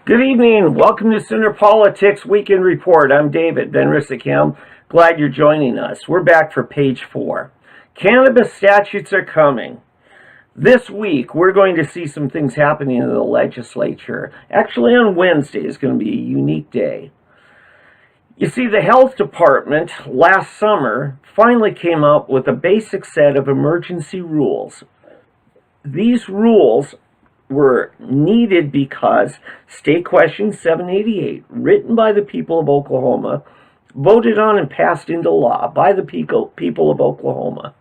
Good evening. Welcome to Sooner Politics Weekend Report. I'm David Ben Rissickham. Glad you're joining us. We're back for page 4. Cannabis statutes are coming. This week, we're going to see some things happening in the legislature. Actually, on Wednesday is going to be a unique day. You see, the health department last summer finally came up with a basic set of emergency rules. These rules were needed because State Question 788, written by the people of Oklahoma, voted on and passed into law by the people of Oklahoma,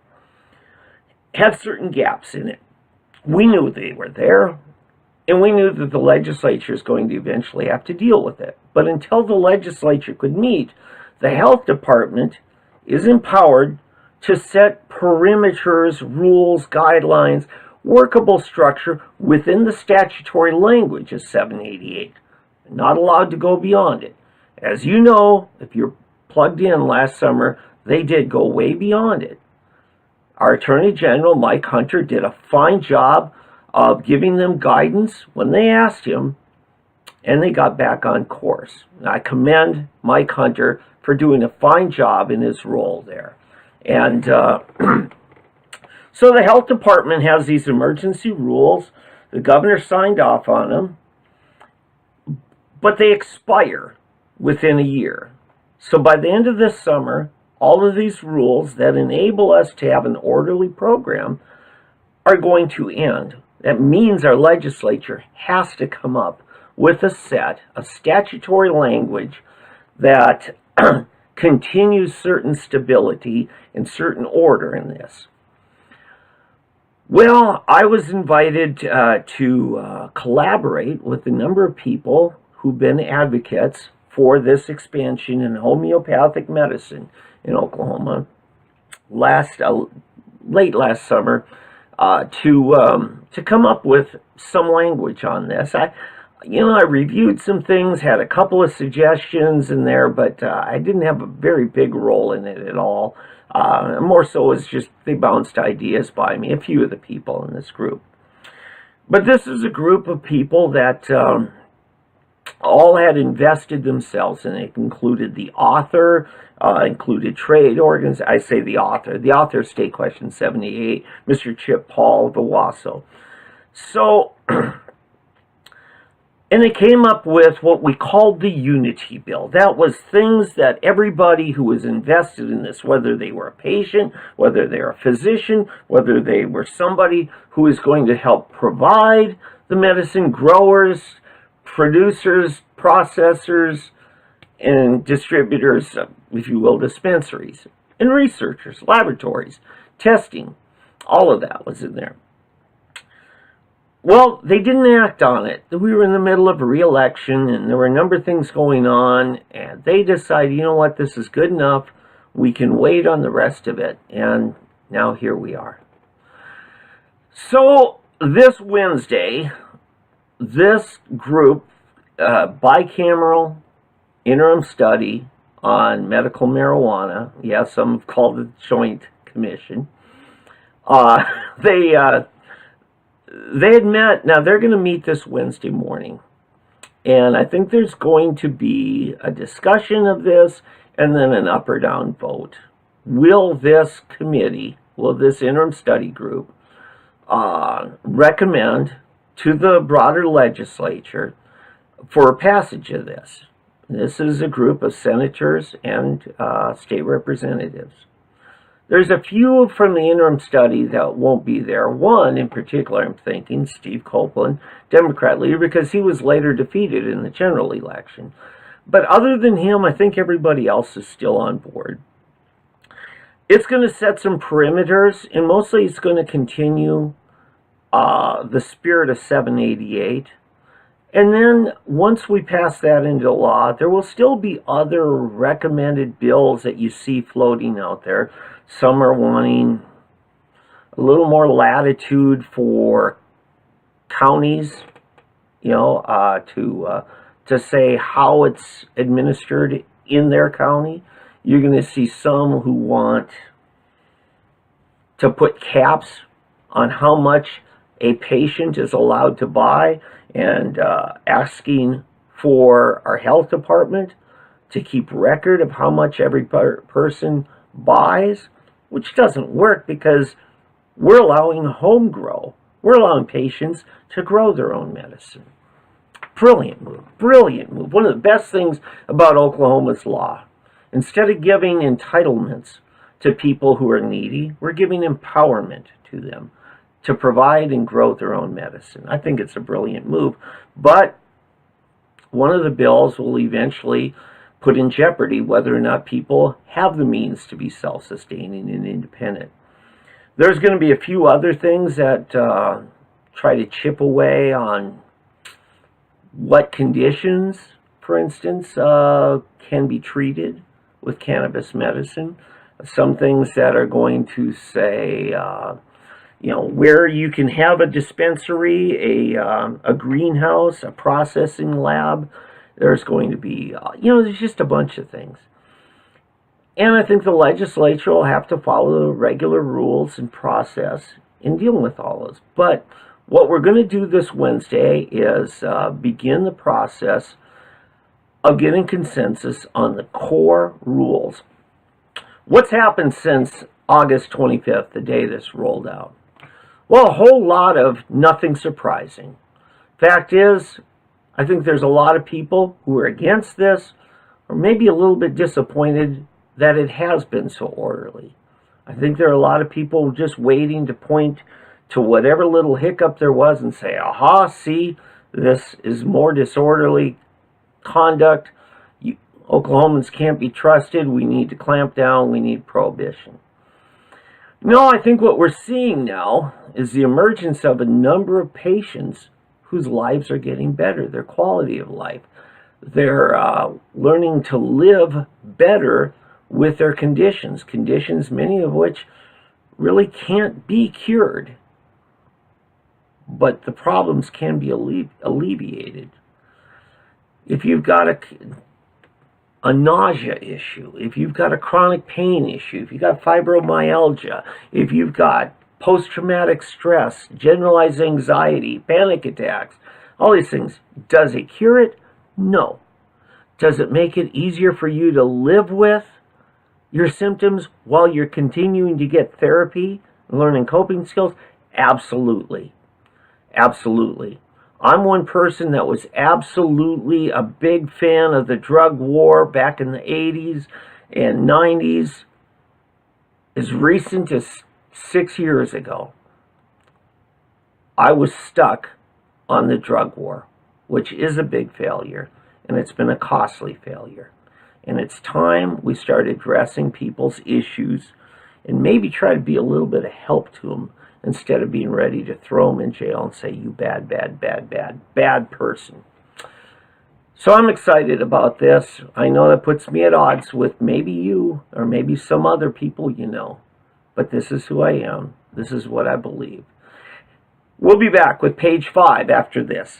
had certain gaps in it. We knew they were there, and we knew that the legislature is going to eventually have to deal with it. But until the legislature could meet, the health department is empowered to set perimeters, rules, guidelines, workable structure within the statutory language of 788. Not allowed to go beyond it. As you know, if you're plugged in last summer, they did go way beyond it. Our Attorney General, Mike Hunter, did a fine job of giving them guidance when they asked him, and they got back on course. And I commend Mike Hunter for doing a fine job in his role there. And so the health department has these emergency rules. The governor signed off on them, but they expire within a year. So by the end of this summer, all of these rules that enable us to have an orderly program are going to end. That means our legislature has to come up with a set of statutory language that continues certain stability and certain order in this. Well, I was invited to collaborate with a number of people who've been advocates for this expansion in homeopathic medicine in Oklahoma late last summer to come up with some language on this. I reviewed some things, had a couple of suggestions in there, but I didn't have a very big role in it at all. More so as just they bounced ideas by me, a few of the people in this group. But this is a group of people that all had invested themselves in it. Included the author, included trade organs. I say the author of State Question 78, Mr. Chip Paul of Owasso. So, and they came up with what we called the Unity Bill. That was things that everybody who was invested in this, whether they were a patient, whether they were a physician, whether they were somebody who is going to help provide the medicine, growers, producers, processors, and distributors, if you will, dispensaries, and researchers, laboratories, testing, all of that was in there. Well, they didn't act on it. We were in the middle of a re-election, and there were a number of things going on, and they decided, you know what, this is good enough. We can wait on the rest of it, and now here we are. So this Wednesday, this group, Bicameral Interim Study on Medical Marijuana, yes, some have called it the Joint Commission, they had met. Now they're going to meet this Wednesday morning, and I think there's going to be a discussion of this and then an up or down vote. Will this committee, will this interim study group recommend to the broader legislature for passage of this? This is a group of senators and state representatives. There's a few from the interim study that won't be there. One in particular, I'm thinking, Steve Copeland, Democrat leader, because he was later defeated in the general election. But other than him, I think everybody else is still on board. It's going to set some perimeters, and mostly it's going to continue the spirit of 788. And then once we pass that into law, there will still be other recommended bills that you see floating out there. Some are wanting a little more latitude for counties, to say how it's administered in their county. You're going to see some who want to put caps on how much a patient is allowed to buy, and asking for our health department to keep record of how much every person buys, which doesn't work because we're allowing home grow. We're allowing patients to grow their own medicine. Brilliant move, brilliant move. One of the best things about Oklahoma's law, instead of giving entitlements to people who are needy, we're giving empowerment to them to provide and grow their own medicine. I think it's a brilliant move, but one of the bills will eventually put in jeopardy whether or not people have the means to be self-sustaining and independent. There's going to be a few other things that try to chip away on what conditions, for instance, can be treated with cannabis medicine. Some things that are going to say, where you can have a dispensary, a greenhouse, a processing lab. There's going to be, there's just a bunch of things. And I think the legislature will have to follow the regular rules and process in dealing with all those. But what we're going to do this Wednesday is begin the process of getting consensus on the core rules. What's happened since August 25th, the day this rolled out? Well, a whole lot of nothing surprising. Fact is, I think there's a lot of people who are against this, or maybe a little bit disappointed that it has been so orderly. I think there are a lot of people just waiting to point to whatever little hiccup there was and say, aha, see, this is more disorderly conduct. Oklahomans can't be trusted. We need to clamp down. We need prohibition. No, I think what we're seeing now is the emergence of a number of patients whose lives are getting better, their quality of life. They're learning to live better with their conditions, many of which really can't be cured, but the problems can be alleviated. If you've got a nausea issue, if you've got a chronic pain issue, if you've got fibromyalgia, if you've got post-traumatic stress, generalized anxiety, panic attacks, all these things, does it cure it? No. Does it make it easier for you to live with your symptoms while you're continuing to get therapy and learning coping skills? Absolutely. Absolutely. I'm one person that was absolutely a big fan of the drug war back in the 80s and 90s. As recent as 6 years ago, I was stuck on the drug war, which is a big failure, and it's been a costly failure. And it's time we start addressing people's issues and maybe try to be a little bit of help to them instead of being ready to throw them in jail and say, you bad, bad, bad, bad, bad person. So I'm excited about this. I know that puts me at odds with maybe you or maybe some other people you know. But this is who I am. This is what I believe. We'll be back with page 5 after this.